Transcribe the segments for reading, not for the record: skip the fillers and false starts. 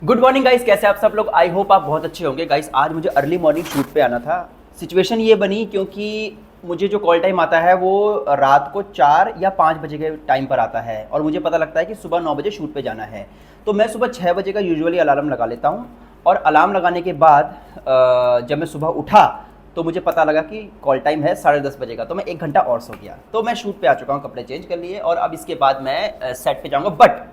Good morning guys, कैसे आप सब लोग। आई होप आप बहुत अच्छे होंगे गाइस। आज मुझे अर्ली मॉर्निंग शूट पे आना था। सिचुएशन ये बनी क्योंकि मुझे जो कॉल टाइम आता है वो रात को 4 या 5 बजे के टाइम पर आता है और मुझे पता लगता है कि सुबह 9 बजे शूट पे जाना है। तो मैं सुबह 6 बजे का यूजुअली अलार्म लगा लेता हूँ और अलार्म लगाने के बाद जब मैं सुबह उठा तो मुझे पता लगा कि कॉल टाइम है 10:30 बजे का। तो मैं 1 घंटा और सो गया। तो मैं शूट पे आ चुका हूँ, कपड़े चेंज कर लिए और अब इसके बाद मैं सेट पे जाऊँगा। बट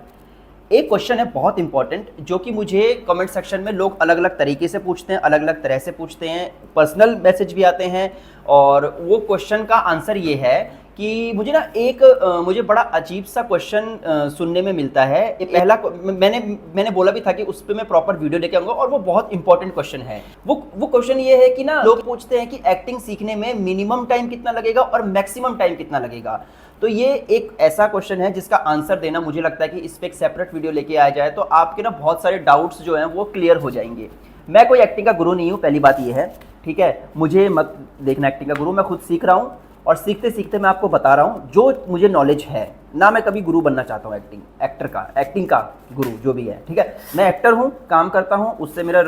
एक क्वेश्चन है बहुत इंपॉर्टेंट जो कि मुझे कमेंट सेक्शन में लोग अलग अलग तरीके से पूछते हैं, अलग अलग तरह से पूछते हैं, पर्सनल मैसेज भी आते हैं। और वो क्वेश्चन का आंसर ये है कि मुझे ना मुझे बड़ा अजीब सा क्वेश्चन सुनने में मिलता है। ये पहला मैंने बोला भी था कि उस पर मैं प्रॉपर वीडियो लेके आऊँगा और वो बहुत इंपॉर्टेंट क्वेश्चन है। वो क्वेश्चन ये है कि ना लोग पूछते हैं कि एक्टिंग सीखने में मिनिमम टाइम कितना लगेगा और मैक्सिमम टाइम कितना लगेगा। तो ये एक ऐसा क्वेश्चन है जिसका आंसर देना मुझे लगता है कि इस पर एक सेपरेट वीडियो लेके आया जाए तो आपके ना बहुत सारे डाउट्स जो हैं वो क्लियर हो जाएंगे। मैं कोई एक्टिंग का गुरु नहीं हूँ, पहली बात ये है, ठीक है। मुझे मत देखना एक्टिंग का गुरु, मैं खुद सीख रहा हूँ और सीखते सीखते मैं आपको बता रहा हूँ जो मुझे नॉलेज है। ना मैं कभी गुरु बनना चाहता हूँ एक्टिंग का गुरु जो भी है, ठीक है। मैं एक्टर हूँ, काम करता हूँ, उससे मेरा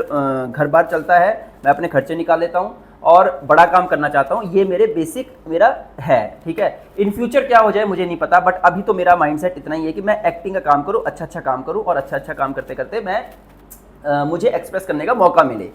घर बार चलता है, मैं अपने खर्चे निकाल लेता हूँ और बड़ा काम करना चाहता हूँ। ये मेरा है, ठीक है। इन फ्यूचर क्या हो जाए मुझे नहीं पता, बट अभी तो मेरा माइंडसेट इतना ही है कि मैं एक्टिंग का काम करूँ, अच्छा काम करूँ और अच्छा काम करते करते मैं मुझे एक्सप्रेस करने का मौका मिले।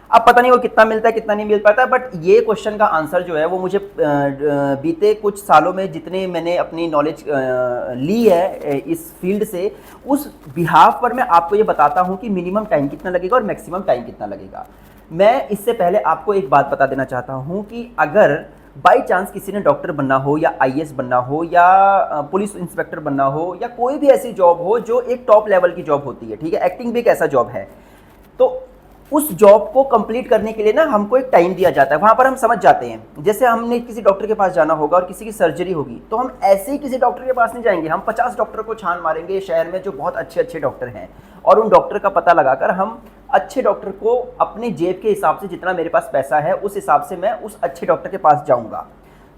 अब पता नहीं वो कितना मिलता है कितना नहीं मिल पाता, बट ये क्वेश्चन का आंसर जो है वो मुझे बीते कुछ सालों में जितने मैंने अपनी नॉलेज ली है इस फील्ड से, उस बिहाफ पर मैं आपको ये बताता हूँ कि मिनिमम टाइम कितना लगेगा और मैक्सिमम टाइम कितना लगेगा। मैं इससे पहले आपको एक बात बता देना चाहता हूँ कि अगर बाई चांस किसी ने डॉक्टर बनना हो या आईएएस बनना हो या पुलिस इंस्पेक्टर बनना हो या कोई भी ऐसी जॉब हो जो एक टॉप लेवल की जॉब होती है, ठीक है, एक्टिंग भी एक ऐसा जॉब है, तो उस जॉब को कंप्लीट करने के लिए ना हमको एक टाइम दिया जाता है। वहां पर हम समझ जाते हैं, जैसे हमने किसी डॉक्टर के पास जाना होगा और किसी की सर्जरी होगी तो हम ऐसे ही किसी डॉक्टर के पास नहीं जाएंगे, हम 50 डॉक्टर को छान मारेंगे शहर में जो बहुत अच्छे डॉक्टर हैं और उन डॉक्टर का पता लगाकर हम अच्छे डॉक्टर को अपने जेब के हिसाब से, जितना मेरे पास पैसा है उस हिसाब से मैं उस अच्छे डॉक्टर के पास जाऊंगा।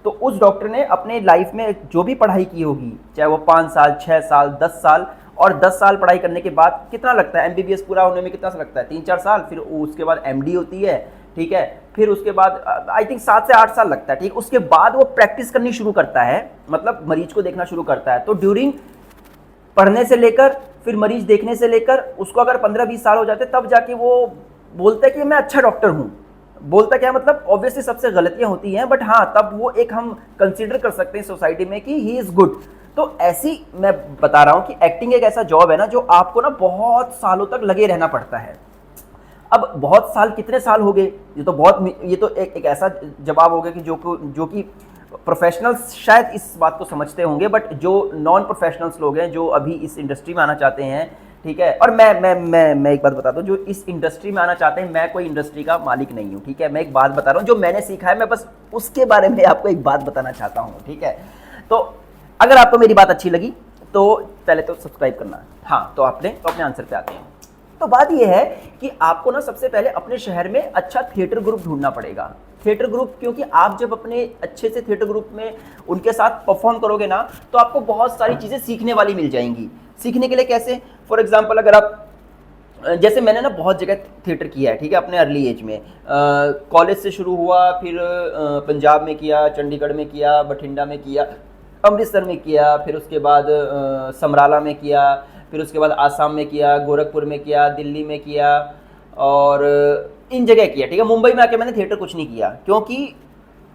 तो उस डॉक्टर ने अपने लाइफ में जो भी पढ़ाई की होगी, चाहे वो 5 साल 6 साल 10 साल, और 10 साल पढ़ाई करने के बाद कितना लगता है, एमबीबीएस पूरा होने में कितना लगता है, 3-4 साल, फिर उसके बाद एमडी होती है, ठीक है, फिर उसके बाद आई थिंक 7 से 8 साल लगता है, ठीक। उसके बाद वो प्रैक्टिस करनी शुरू करता है, मतलब मरीज को देखना शुरू करता है। तो ड्यूरिंग पढ़ने से लेकर फिर मरीज देखने से लेकर उसको अगर 15-20 साल हो जाते तब जाके वो बोलता है कि मैं अच्छा डॉक्टर हूँ। बोलता क्या मतलब, ऑब्वियसली सबसे गलतियां होती हैं, बट हाँ तब वो एक हम कंसीडर कर सकते हैं सोसाइटी में कि ही इज गुड। तो ऐसी मैं बता रहा हूं कि एक्टिंग एक ऐसा जॉब है ना जो आपको ना बहुत सालों तक लगे रहना पड़ता है। अब बहुत साल, कितने साल हो गए, ये तो एक ऐसा जवाब हो गया कि जो कि प्रोफेशनल्स शायद इस बात को समझते होंगे, बट जो नॉन प्रोफेशनल्स लोग हैं जो अभी इस इंडस्ट्री में आना चाहते हैं, ठीक है। और मैं एक बात बता दूं, जो इस इंडस्ट्री में आना चाहते हैं, मैं कोई इंडस्ट्री का मालिक नहीं हूं, ठीक है। मैं एक बात बता रहा हूं जो मैंने सीखा है, मैं बस उसके बारे में आपको एक बात बताना चाहता हूं, ठीक है। तो अगर आपको मेरी बात अच्छी लगी तो पहले तो सब्सक्राइब करना। हाँ, तो अपने आंसर पे आते हैं। तो बात यह है कि आपको ना सबसे पहले अपने शहर में अच्छा थिएटर ग्रुप ढूंढना पड़ेगा। थिएटर ग्रुप, क्योंकि आप जब अपने अच्छे से थिएटर ग्रुप में उनके साथ परफॉर्म करोगे ना तो आपको बहुत सारी चीज़ें सीखने वाली मिल जाएंगी। सीखने के लिए कैसे, फॉर एग्जाम्पल अगर आप, जैसे मैंने ना बहुत जगह थिएटर किया है, ठीक है, अपने अर्ली एज में कॉलेज से शुरू हुआ, फिर पंजाब में किया, चंडीगढ़ में किया, बठिंडा में किया, अमृतसर में किया, फिर उसके बाद समराला में किया, फिर उसके बाद आसाम में किया, गोरखपुर में किया, दिल्ली में किया और इन जगह किया, ठीक है। मुंबई में आके मैंने थिएटर कुछ नहीं किया क्योंकि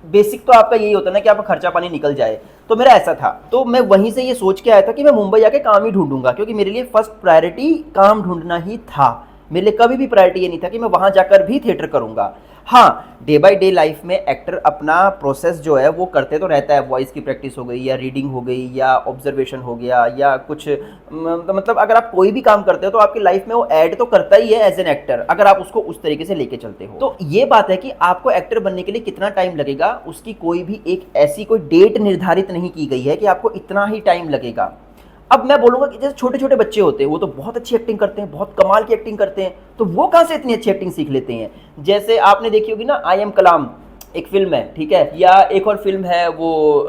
बेसिक तो आपका यही होता है ना कि आपका खर्चा पानी निकल जाए। तो मेरा ऐसा था, तो मैं वहीं से ये सोच के आया था कि मैं मुंबई आके काम ही ढूंढूंगा, क्योंकि मेरे लिए फर्स्ट प्रायोरिटी काम ढूंढना ही था। मेरे लिए कभी भी प्रायोरिटी ये नहीं था कि मैं वहां जाकर भी थिएटर करूंगा। हाँ, डे बाय डे लाइफ में एक्टर अपना प्रोसेस जो है वो करते तो रहता है, वॉइस की प्रैक्टिस हो गई या रीडिंग हो गई या ऑब्जर्वेशन हो गया या कुछ, मतलब अगर आप कोई भी काम करते हो तो आपकी लाइफ में वो ऐड तो करता ही है एज एन एक्टर, अगर आप उसको उस तरीके से लेके चलते हो। तो ये बात है कि आपको एक्टर बनने के लिए कितना टाइम लगेगा, उसकी कोई भी एक ऐसी कोई डेट निर्धारित नहीं की गई है कि आपको इतना ही टाइम लगेगा। अब मैं बोलूंगा कि जैसे छोटे छोटे बच्चे होते हैं वो तो बहुत अच्छी एक्टिंग करते हैं, बहुत कमाल की एक्टिंग करते हैं, तो वो कहाँ से इतनी अच्छी एक्टिंग सीख लेते हैं। जैसे आपने देखी होगी ना आई एम कलाम, एक फिल्म है, ठीक है, या एक और फिल्म है वो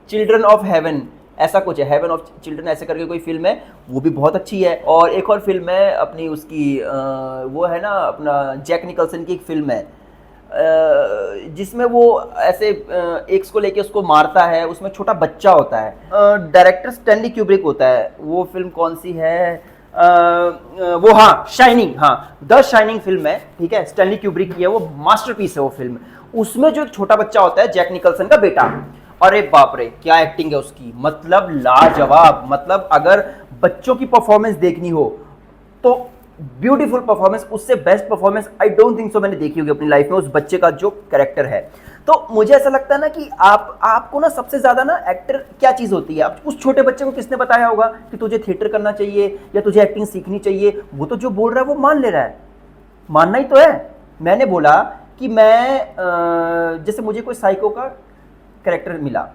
चिल्ड्रन ऑफ हेवन, ऐसा कुछ है, हेवन ऑफ चिल्ड्रन ऐसे करके कोई फिल्म है, वो भी बहुत अच्छी है। और एक और फिल्म है अपनी उसकी वो है ना अपना जैक निकल्सन की एक फिल्म है जिसमें वो ऐसे एक्स को लेके उसको मारता है, उसमें छोटा बच्चा होता है, डायरेक्टर स्टैनली क्यूब्रिक होता है। वो फिल्म कौन सी है? वो हाँ शाइनिंग, हाँ द शाइनिंग फिल्म है, ठीक है, स्टैनली क्यूब्रिक की है, वो मास्टरपीस है वो फिल्म। उसमें जो एक छोटा बच्चा होता है जैक निकल्सन का बेटा, अरे बाप रे क्या एक्टिंग है उसकी, मतलब लाजवाब। मतलब अगर बच्चों की परफॉर्मेंस देखनी हो तो ब्यूटीफुल परफॉर्मेंस, उससे best performance I don't think so मैंने देखी होगी अपनी लाइफ में उस बच्चे का जो कैरेक्टर है। तो मुझे ऐसा लगता है ना कि आपको ना सबसे ज्यादा ना एक्टर क्या चीज होती है, उस छोटे बच्चे को किसने बताया होगा कि तुझे थिएटर करना चाहिए या तुझे एक्टिंग सीखनी चाहिए? वो तो जो बोल रहा है वो मान ले रहा है, मानना ही तो है। मैंने बोला कि मैं जैसे मुझे कोई साइको का कैरेक्टर मिला,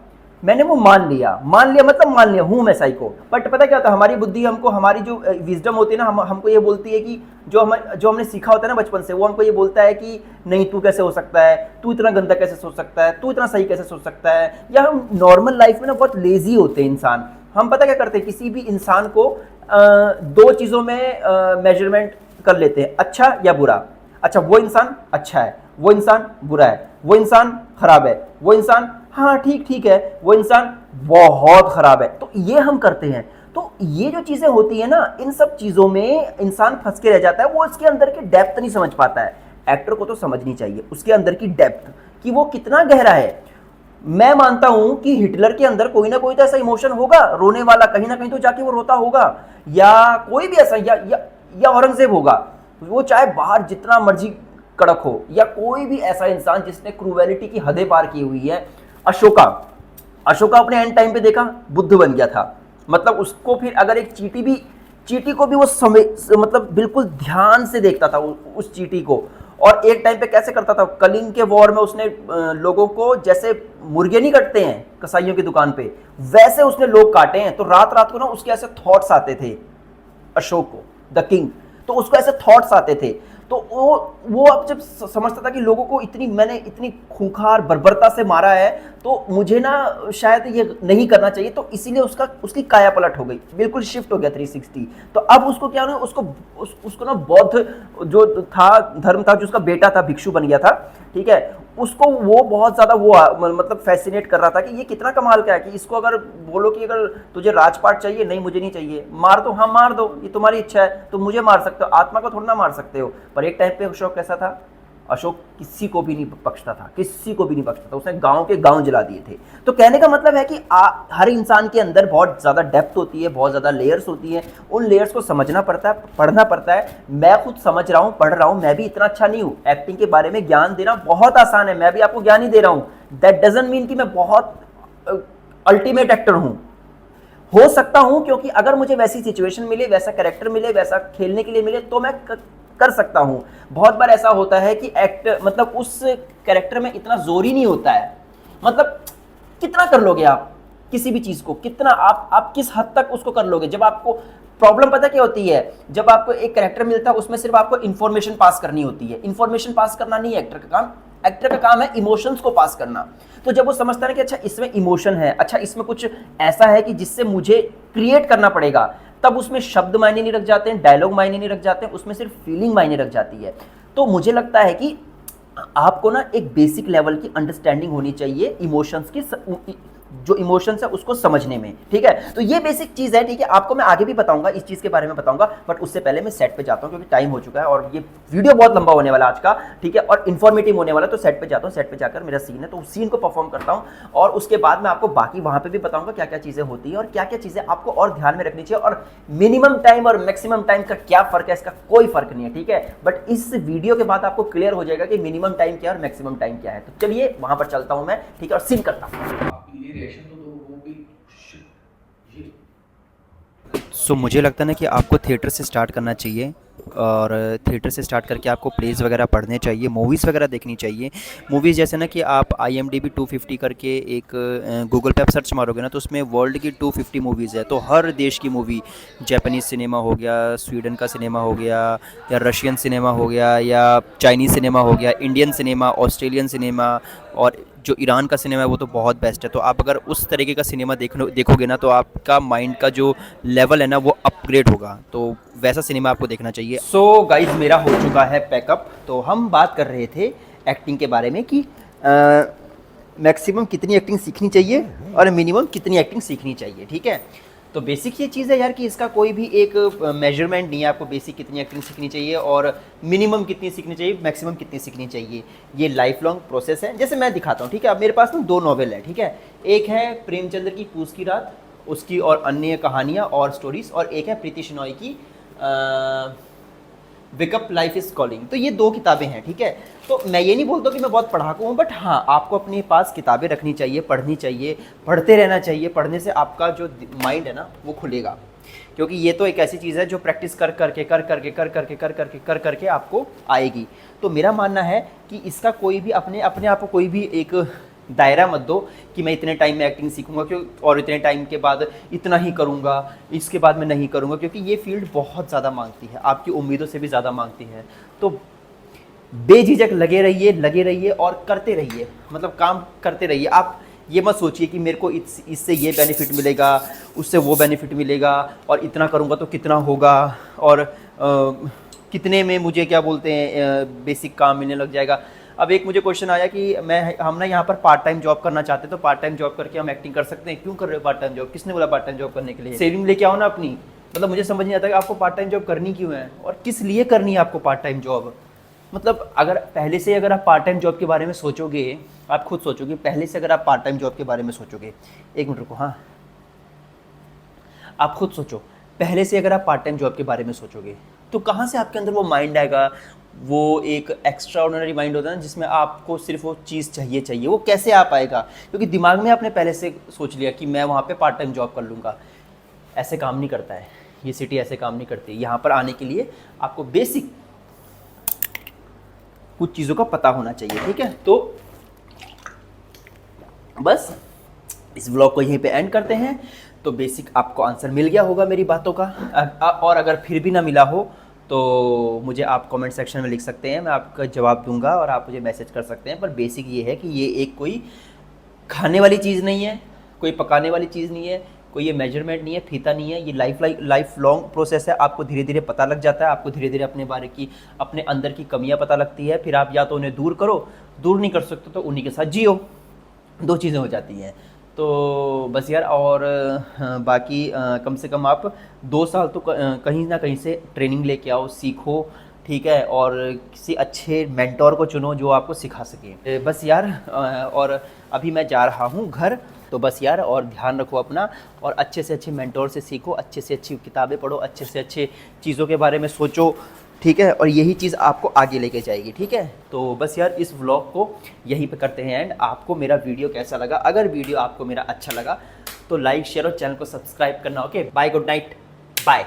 मैंने वो मान लिया मतलब मान लिया हूं मैं साइको। बट पता क्या होता है, हमारी बुद्धि हमको, हमारी जो विजडम होती है ना, हमको ये बोलती है कि जो हमने सीखा होता है ना बचपन से, वो हमको ये बोलता है कि नहीं तू कैसे हो सकता है, तू इतना गंदा कैसे सोच सकता है, तू इतना सही कैसे सोच सकता है। या हम नॉर्मल लाइफ में ना बहुत लेजी होते हैं इंसान। हम पता क्या करते हैं, किसी भी इंसान को दो चीज़ों में मेजरमेंट कर लेते हैं, अच्छा या बुरा। अच्छा वो इंसान अच्छा है, वो इंसान बुरा है, वो इंसान खराब है, वो इंसान हाँ ठीक है, वो इंसान बहुत खराब है। तो ये हम करते हैं। तो ये जो चीजें होती है ना, इन सब चीजों में इंसान फंस के रह जाता है, वो इसके अंदर की डेप्थ नहीं समझ पाता है। एक्टर को तो समझनी चाहिए उसके अंदर की डेप्थ कि वो कितना गहरा है। मैं मानता हूं कि हिटलर के अंदर कोई ना कोई तो ऐसा इमोशन होगा, रोने वाला, कहीं ना कहीं तो जाके वो रोता होगा, या कोई भी ऐसा, या औरंगजेब होगा, वो चाहे बाहर जितना मर्जी कड़क हो, या कोई भी ऐसा इंसान जिसने क्रूवेलिटी की हदें पार की हुई है। अशोका अपने एंड टाइम पे देखा बुद्ध बन गया था। मतलब उसको फिर अगर एक चींटी को भी वो मतलब बिल्कुल ध्यान से देखता था उस चींटी को, और एक टाइम पे कैसे करता था, कलिंग के वॉर में उसने लोगों को जैसे मुर्गे नहीं कटते हैं कसाईयों की दुकान पे, वैसे उसने लोग काटे हैं। तो रात रात को ना उसके ऐसे थॉट्स आते थे अशोक को, द किंग, तो उसको ऐसे थॉट्स आते थे। तो वो अब जब समझता था कि लोगों को मैंने इतनी खूंखार बर्बरता से मारा है, तो मुझे ना शायद ये नहीं करना चाहिए, तो इसीलिए उसकी काया पलट हो गई, बिल्कुल शिफ्ट हो गया 360। तो अब उसको क्या ना, उसको ना बौद्ध जो था धर्म था, जो उसका बेटा था भिक्षु बन गया था, ठीक है, उसको वो बहुत ज्यादा वो मतलब फैसिनेट कर रहा था कि ये कितना कमाल का है कि इसको अगर बोलो कि अगर तुझे राजपाट चाहिए, नहीं मुझे नहीं चाहिए, मार दो, हाँ मार दो, ये तुम्हारी इच्छा है, तुम मुझे मार सकते हो, आत्मा को थोड़ा ना मार सकते हो। पर एक टाइम पे अशोक कैसा था, अशोक किसी को भी नहीं बख्शता था, किसी को भी नहीं बख्शता था, उसने गांव के गांव जला दिए थे। तो कहने का मतलब है कि हर इंसान के अंदर बहुत ज्यादा डेप्थ होती है, बहुत ज्यादा लेयर्स होती है, उन लेयर्स को समझना पड़ता है, पढ़ना पड़ता है। मैं खुद समझ रहा हूँ, पढ़ रहा हूँ, मैं भी इतना अच्छा नहीं हूँ। एक्टिंग के बारे में ज्ञान देना बहुत आसान है, मैं भी आपको ज्ञान ही दे रहा हूँ। दैट डजंट मीन कि मैं बहुत अल्टीमेट एक्टर हूँ। हो सकता हूं, क्योंकि अगर मुझे वैसी सिचुएशन मिले, वैसा कैरेक्टर मिले, वैसा खेलने के लिए मिले, तो मैं कर सकता हूं। बहुत बार ऐसा होता है कि एक्टर मतलब उस कैरेक्टर में इतना जोर ही नहीं होता है। मतलब कितना कर लोगे आप किसी भी चीज को, कितना आप किस हद तक उसको कर लोगे। जब आपको प्रॉब्लम पता क्या होती है, जब आपको एक कैरेक्टर मिलता है, उसमें सिर्फ आपको इंफॉर्मेशन पास करनी होती है। इंफॉर्मेशन पास करना नहीं है एक्टर का काम, एक्टर का काम है इमोशंस को पास करना। तो जब वो समझता है कि अच्छा इसमें इमोशन है, अच्छा इसमें कुछ ऐसा है कि जिससे मुझे क्रिएट करना पड़ेगा, तब उसमें शब्द मायने नहीं रख जाते हैं, डायलॉग मायने नहीं रख जाते हैं, उसमें सिर्फ फीलिंग मायने रख जाती है। तो मुझे लगता है कि आपको ना एक बेसिक लेवल की अंडरस्टैंडिंग होनी चाहिए इमोशंस की, जो इमोशंस है उसको समझने में, ठीक है। तो ये बेसिक चीज है, ठीक है। आपको मैं आगे भी बताऊंगा, इस चीज के बारे में बताऊंगा, बट उससे पहले मैं सेट पे जाता हूं क्योंकि टाइम हो चुका है और ये वीडियो बहुत लंबा होने वाला आज का, ठीक है, और इन्फॉर्मेटिव होने वाला। तो सेट पे जाता हूं, सेट पे जाकर मेरा सीन है तो उस सीन को परफॉर्म करता हूं, और उसके बाद मैं आपको बाकी वहां पे भी बताऊंगा क्या क्या चीजें होती है और क्या क्या चीजें आपको और ध्यान में रखनी चाहिए, और मिनिमम टाइम और मैक्सिमम टाइम का क्या फर्क है, इसका कोई फर्क नहीं है, ठीक है। बट इस वीडियो के बाद आपको क्लियर हो जाएगा कि मिनिमम टाइम क्या है और मैक्सिमम टाइम क्या है। तो चलिए वहां पर चलता हूं मैं, ठीक है, और सीन करता हूं। सो मुझे लगता है ना कि आपको थिएटर से स्टार्ट करना चाहिए, और थिएटर से स्टार्ट करके आपको प्लेस वगैरह पढ़ने चाहिए, मूवीज़ वगैरह देखनी चाहिए। मूवीज़ जैसे ना कि आप IMDb 250 करके एक गूगल पे आप सर्च मारोगे ना, तो उसमें वर्ल्ड की 250 मूवीज़ है। तो हर देश की मूवी, जापानीज़ सिनेमा हो गया, स्वीडन का सिनेमा हो गया, या रशियन सिनेमा हो गया, या चाइनीज़ सिनेमा हो गया, इंडियन सिनेमा, ऑस्ट्रेलियन सिनेमा, और जो ईरान का सिनेमा है वो तो बहुत बेस्ट है। तो आप अगर उस तरीके का सिनेमा देखोगे ना तो आपका माइंड का जो लेवल है ना वो अपग्रेड होगा, तो वैसा सिनेमा आपको देखना चाहिए। सो गाइज मेरा हो चुका है पैकअप। तो हम बात कर रहे थे एक्टिंग के बारे में कि मैक्सिमम कितनी एक्टिंग सीखनी चाहिए और मिनिमम कितनी एक्टिंग सीखनी चाहिए, ठीक है। तो बेसिक ये चीज़ है यार कि इसका कोई भी एक मेजरमेंट नहीं है, आपको बेसिक कितनी एक्टिंग सीखनी चाहिए और मिनिमम कितनी सीखनी चाहिए, मैक्सिमम कितनी सीखनी चाहिए। ये लाइफ लॉन्ग प्रोसेस है। जैसे मैं दिखाता हूँ, ठीक है। अब मेरे पास ना 2 नॉवेल है, ठीक है। एक है प्रेमचंद्र की पूस की रात, उसकी और अन्य कहानियाँ और स्टोरीज, और एक है प्रीति शेनॉय की वेकअप लाइफ इज कॉलिंग। तो ये 2 किताबें हैं, ठीक है। तो मैं ये नहीं बोलता कि मैं बहुत पढ़ाकू हूँ, बट हाँ आपको अपने पास किताबें रखनी चाहिए, पढ़नी चाहिए, पढ़ते रहना चाहिए। पढ़ने से आपका जो माइंड है ना वो खुलेगा, क्योंकि ये तो एक ऐसी चीज़ है जो प्रैक्टिस कर करके आपको आएगी। तो मेरा मानना है कि इसका कोई भी अपने आप को कोई भी एक दायरा मत दो कि मैं इतने टाइम में एक्टिंग सीखूंगा क्यों और इतने टाइम के बाद इतना ही करूंगा, इसके बाद मैं नहीं करूंगा, क्योंकि ये फील्ड बहुत ज़्यादा मांगती है, आपकी उम्मीदों से भी ज़्यादा मांगती है। तो बेझिझक लगे रहिए और करते रहिए, मतलब काम करते रहिए। आप ये मत सोचिए कि मेरे को इससे ये बेनिफिट मिलेगा, उससे वो बेनिफिट मिलेगा, और इतना करूँगा तो कितना होगा, और कितने में मुझे क्या बोलते हैं बेसिक काम मिलने लग जाएगा। अब एक मुझे क्वेश्चन आया कि हम ना यहाँ पर पार्ट टाइम जॉब करना चाहते हैं, तो पार्ट टाइम जॉब करके हम एक्टिंग कर सकते हैं? क्यों कर रहे हो पार्ट टाइम जॉब? किसने बोला पार्ट टाइम जॉब करने के लिए? सेविंग लेके आओ ना अपनी। मतलब मुझे समझ नहीं आता कि आपको पार्ट टाइम जॉब करनी क्यों है और किस लिए करनी है आपको पार्ट टाइम जॉब। मतलब अगर पहले से अगर आप पार्ट टाइम जॉब के बारे में सोचोगे, आप खुद सोचोगे, पहले से अगर आप पार्ट टाइम जॉब के बारे में सोचोगे, एक मिनट रुको, हाँ आप खुद सोचो, पहले से अगर आप पार्ट टाइम जॉब के बारे में सोचोगे तो कहाँ से आपके अंदर वो माइंड आएगा, वो एक एक्स्ट्रा ऑर्डिनरी माइंड होता है ना जिसमें आपको सिर्फ वो चीज़ चाहिए, वो कैसे आ पाएगा? क्योंकि दिमाग में आपने पहले से सोच लिया कि मैं वहाँ पे पार्ट टाइम जॉब कर लूँगा। ऐसे काम नहीं करता है, ये सिटी ऐसे काम नहीं करती। यहाँ पर आने के लिए आपको बेसिक कुछ चीज़ों का पता होना चाहिए, ठीक है। तो बस इस व्लॉग को यहीं पे एंड करते हैं। तो बेसिक आपको आंसर मिल गया होगा मेरी बातों का, और अगर फिर भी ना मिला हो तो मुझे आप कमेंट सेक्शन में लिख सकते हैं, मैं आपका जवाब दूंगा, और आप मुझे मैसेज कर सकते हैं। पर बेसिक ये है कि ये एक कोई खाने वाली चीज़ नहीं है, कोई पकाने वाली चीज़ नहीं है, कोई ये मेजरमेंट नहीं है, फीता नहीं है। ये लाइफ लॉन्ग प्रोसेस है। आपको धीरे धीरे पता लग जाता है, आपको धीरे धीरे अपने बारे की, अपने अंदर की कमियां पता लगती है। फिर आप या तो उन्हें दूर करो, दूर नहीं कर सकते तो उन्हीं के साथ जियो, 2 चीज़ें हो जाती हैं। तो बस यार, और बाकी कम से कम आप 2 साल तो कहीं ना कहीं से ट्रेनिंग लेके आओ, सीखो, ठीक है। और किसी अच्छे मेंटोर को चुनो जो आपको सिखा सके। बस यार, और अभी मैं जा रहा हूँ घर, तो बस यार, और ध्यान रखो अपना, और अच्छे से अच्छे मेंटोर से सीखो, अच्छे से अच्छी किताबें पढ़ो, अच्छे से अच्छे चीज़ों के बारे में सोचो, ठीक है। और यही चीज़ आपको आगे लेके जाएगी, ठीक है। तो बस यार, इस व्लॉग को यहीं पे करते हैं एंड। आपको मेरा वीडियो कैसा लगा? अगर वीडियो आपको मेरा अच्छा लगा तो लाइक, शेयर और चैनल को सब्सक्राइब करना। Okay, bye, good night, bye.